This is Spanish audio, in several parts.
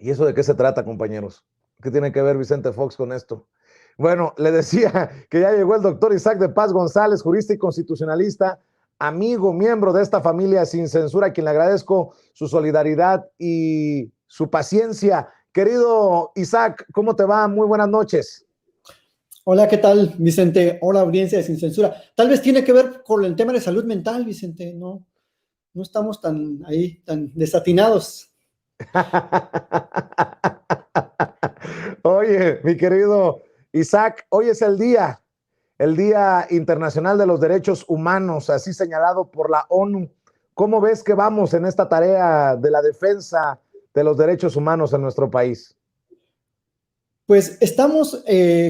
¿Y eso de qué se trata, compañeros? ¿Qué tiene que ver Vicente Fox con esto? Bueno, le decía que ya llegó el doctor Isaac de Paz González, jurista y constitucionalista, amigo, miembro de esta familia Sin Censura, a quien le agradezco su solidaridad y su paciencia. Querido Isaac, ¿cómo te va? Muy buenas noches. Hola, ¿qué tal, Vicente? Hola, audiencia de Sin Censura. Tal vez tiene que ver con el tema de salud mental, Vicente. No estamos tan desatinados. Oye, mi querido Isaac, hoy es el Día Internacional de los Derechos Humanos, así señalado por la ONU. ¿Cómo ves que vamos en esta tarea de la defensa de los derechos humanos en nuestro país? Pues estamos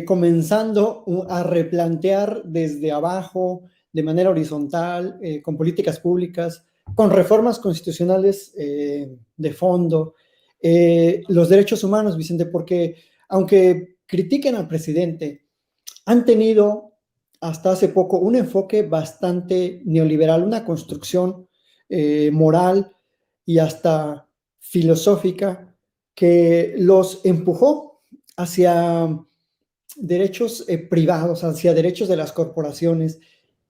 comenzando a replantear desde abajo, de manera horizontal, con políticas públicas, con reformas constitucionales de fondo, los derechos humanos, Vicente, porque aunque critiquen al presidente, han tenido hasta hace poco un enfoque bastante neoliberal, una construcción moral y hasta filosófica que los empujó hacia derechos privados, hacia derechos de las corporaciones.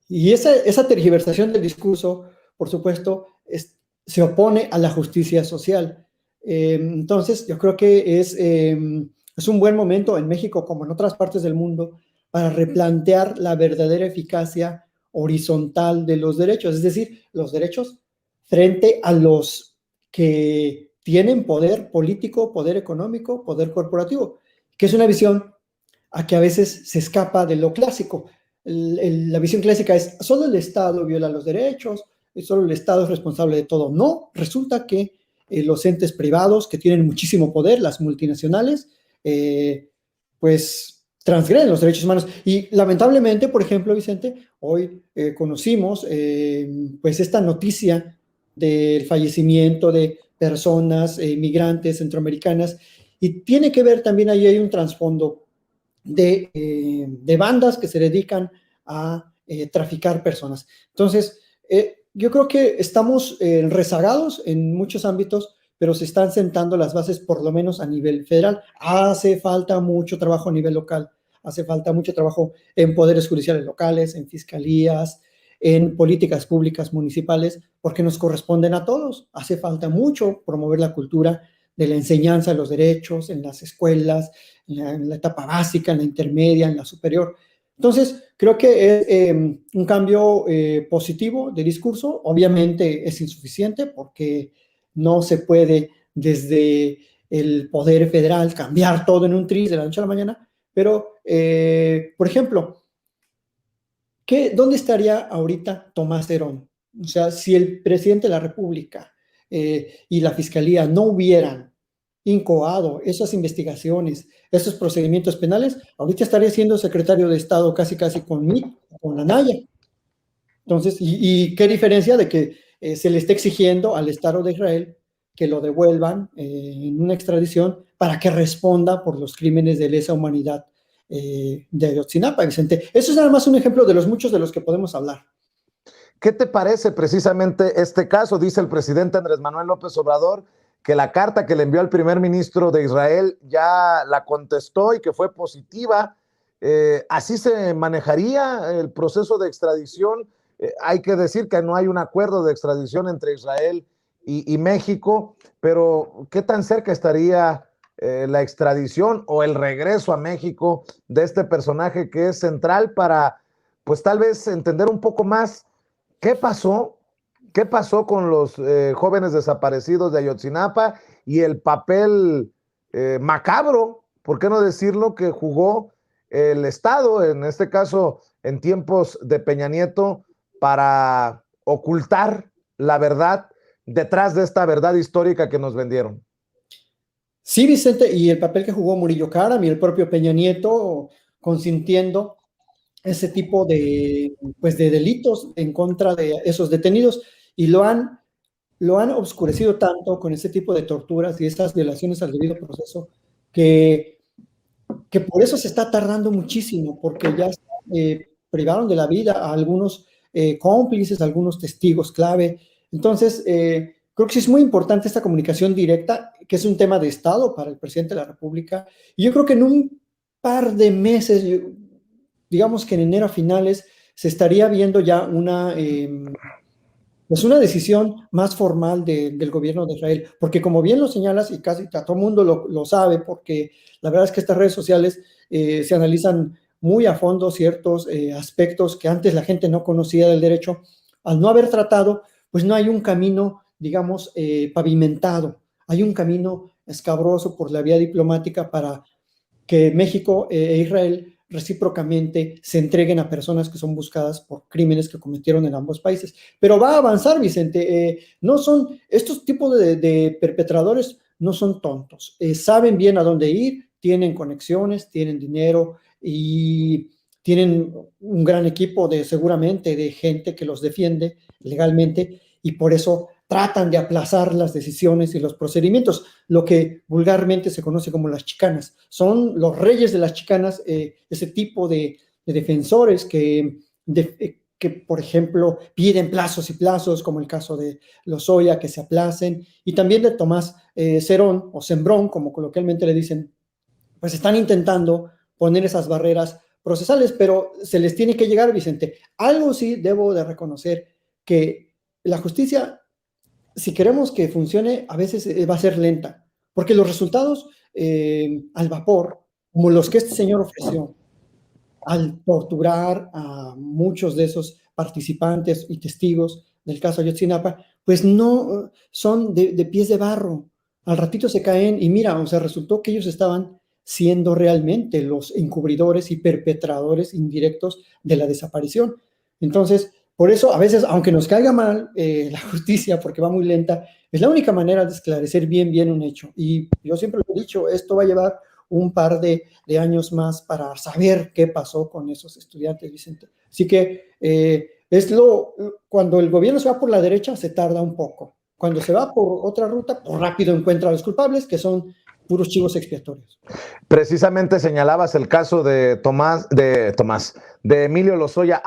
Y esa tergiversación del discurso, por supuesto, se opone a la justicia social. Entonces, yo creo que es un buen momento en México, como en otras partes del mundo, para replantear la verdadera eficacia horizontal de los derechos, es decir, los derechos frente a los que tienen poder político, poder económico, poder corporativo, que es una visión a que a veces se escapa de lo clásico. La visión clásica es solo el Estado viola los derechos, solo el Estado es responsable de todo. No, resulta que los entes privados que tienen muchísimo poder, las multinacionales, pues transgreden los derechos humanos. Y lamentablemente, por ejemplo, Vicente, hoy conocimos pues esta noticia del fallecimiento de personas migrantes centroamericanas, y tiene que ver también, ahí hay un trasfondo de bandas que se dedican a traficar personas. Entonces, yo creo que estamos rezagados en muchos ámbitos, pero se están sentando las bases por lo menos a nivel federal. Hace falta mucho trabajo a nivel local, hace falta mucho trabajo en poderes judiciales locales, en fiscalías, en políticas públicas municipales, porque nos corresponden a todos. Hace falta mucho promover la cultura de la enseñanza de los derechos en las escuelas, en la etapa básica, en la intermedia, en la superior. Entonces, creo que es un cambio positivo de discurso. Obviamente es insuficiente porque no se puede desde el poder federal cambiar todo en un tris de la noche a la mañana, pero, por ejemplo, ¿dónde estaría ahorita Tomás Herón? O sea, si el presidente de la República y la Fiscalía no hubieran incoado esas investigaciones, esos procedimientos penales, ahorita estaría siendo secretario de Estado casi con Anaya. Entonces, ¿y qué diferencia de que se le esté exigiendo al Estado de Israel que lo devuelvan en una extradición para que responda por los crímenes de lesa humanidad de Ayotzinapa, Vicente? Eso es nada más un ejemplo de los muchos de los que podemos hablar. ¿Qué te parece precisamente este caso? Dice el presidente Andrés Manuel López Obrador que la carta que le envió al primer ministro de Israel ya la contestó y que fue positiva. ¿Así se manejaría el proceso de extradición? Hay que decir que no hay un acuerdo de extradición entre Israel y México, pero ¿qué tan cerca estaría la extradición o el regreso a México de este personaje que es central para, pues tal vez entender un poco más qué pasó? ¿Qué pasó con los jóvenes desaparecidos de Ayotzinapa y el papel macabro, por qué no decirlo, que jugó el Estado, en este caso en tiempos de Peña Nieto, para ocultar la verdad detrás de esta verdad histórica que nos vendieron? Sí, Vicente, y el papel que jugó Murillo Karam y el propio Peña Nieto consintiendo ese tipo pues de delitos en contra de esos detenidos, y lo han obscurecido tanto con ese tipo de torturas y estas violaciones al debido proceso que por eso se está tardando muchísimo, porque ya privaron de la vida a algunos cómplices, a algunos testigos clave. Entonces, creo que sí es muy importante esta comunicación directa, que es un tema de Estado para el presidente de la República. Y yo creo que en un par de meses, digamos que en enero a finales, se estaría viendo ya pues una decisión más formal del gobierno de Israel, porque como bien lo señalas, y casi todo el mundo lo sabe, porque la verdad es que estas redes sociales se analizan muy a fondo ciertos aspectos que antes la gente no conocía del derecho. Al no haber tratado, pues no hay un camino, digamos, pavimentado, hay un camino escabroso por la vía diplomática para que México e Israel recíprocamente se entreguen a personas que son buscadas por crímenes que cometieron en ambos países. Pero va a avanzar, Vicente. No son, estos tipos de perpetradores no son tontos. Saben bien a dónde ir, tienen conexiones, tienen dinero y tienen un gran equipo de seguramente de gente que los defiende legalmente y por eso tratan de aplazar las decisiones y los procedimientos, lo que vulgarmente se conoce como las chicanas. Son los reyes de las chicanas, ese tipo de defensores que, por ejemplo, piden plazos y plazos, como el caso de Lozoya, que se aplacen, y también de Tomás Cerón, o Sembrón, como coloquialmente le dicen, pues están intentando poner esas barreras procesales, pero se les tiene que llegar, Vicente. Algo sí debo de reconocer, que la justicia, si queremos que funcione, a veces va a ser lenta, porque los resultados al vapor, como los que este señor ofreció, al torturar a muchos de esos participantes y testigos del caso Ayotzinapa, pues no son de pies de barro. Al ratito se caen y mira, o sea, resultó que ellos estaban siendo realmente los encubridores y perpetradores indirectos de la desaparición. Entonces, por eso, a veces, aunque nos caiga mal la justicia, porque va muy lenta, es la única manera de esclarecer bien un hecho. Y yo siempre lo he dicho, esto va a llevar un par de años más para saber qué pasó con esos estudiantes, Vicente. Así que cuando el gobierno se va por la derecha, se tarda un poco. Cuando se va por otra ruta, pues rápido encuentra a los culpables, que son puros chivos expiatorios. Precisamente señalabas el caso de de Emilio Lozoya